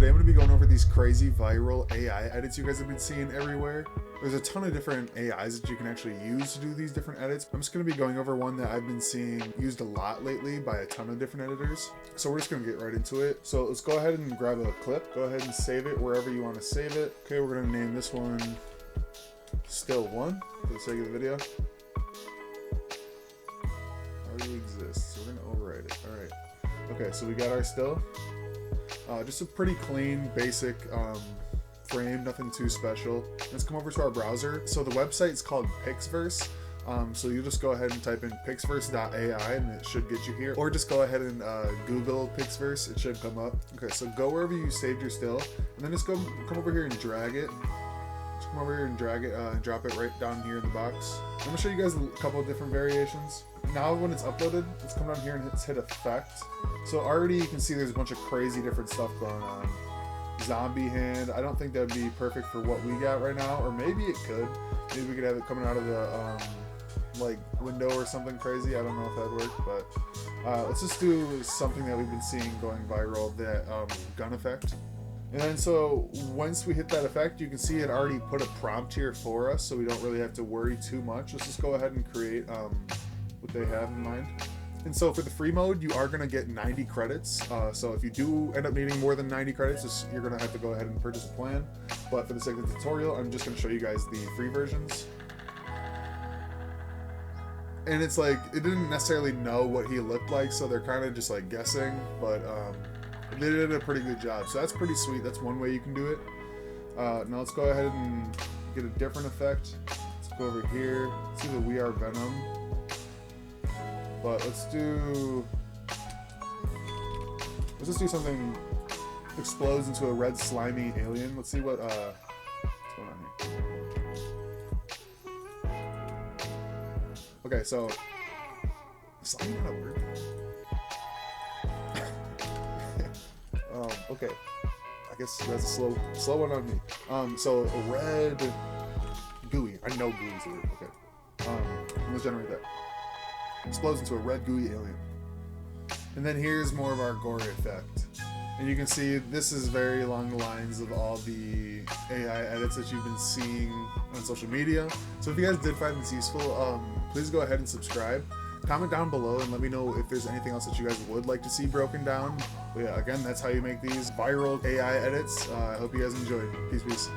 today I'm going to be going over these crazy viral AI edits you guys have been seeing everywhere. There's a ton of different AIs that you can actually use to do these different edits. I'm just going to be going over one that I've been seeing used a lot lately by a ton of different editors. So we're just going to get right into it. So let's go ahead and grab a clip. Go ahead and save it wherever you want to save it. Okay, we're going to name this one Still One for the sake of the video. Already exists, so we're going to overwrite it. All right. Okay, so we got our still. Just a pretty clean, basic frame, nothing too special. Let's come over to our browser. So the website's called Pixverse. So you just go ahead and type in pixverse.ai and it should get you here. Or just go ahead and Google Pixverse, it should come up. Okay, so go wherever you saved your still, and then just come over here and drag it. Just come over here and drag it and drop it right down here in the box. I'm gonna show you guys a couple of different variations. Now when it's uploaded, let's come down here and hit effect. So already you can see there's a bunch of crazy different stuff going on. Zombie hand, I don't think that would be perfect for what we got right now, or maybe it could. Maybe we could have it coming out of the like window or something crazy. I don't know if that'd work, but let's just do something that we've been seeing going viral, that gun effect. And then so once we hit that effect, you can see it already put a prompt here for us, so we don't really have to worry too much. Let's just go ahead and create what they have in mind. And so for the free mode, you are going to get 90 credits. So if you do end up needing more than 90 credits, you're going to have to go ahead and purchase a plan. But for the sake of the tutorial, I'm just going to show you guys the free versions. And it's like, it didn't necessarily know what he looked like, so they're kind of just like guessing, but they did a pretty good job. So that's pretty sweet. That's one way you can do it. Now let's go ahead and get a different effect. Let's go over here. Let's do the We Are Venom. But let's just do something, explodes into a red slimy alien. Let's see what's going on here. Okay, so slimy not a word. Okay, I guess that's a slow one on me. So a red gooey. I know gooey's a word. Okay. Let's generate that. Explodes into a red gooey alien. And then here's more of our gory effect. And you can see this is very along the lines of all the AI edits that you've been seeing on social media. So if you guys did find this useful, please go ahead and subscribe. Comment down below and let me know if there's anything else that you guys would like to see broken down. But yeah, again, that's how you make these viral AI edits. I hope you guys enjoyed. Peace, peace.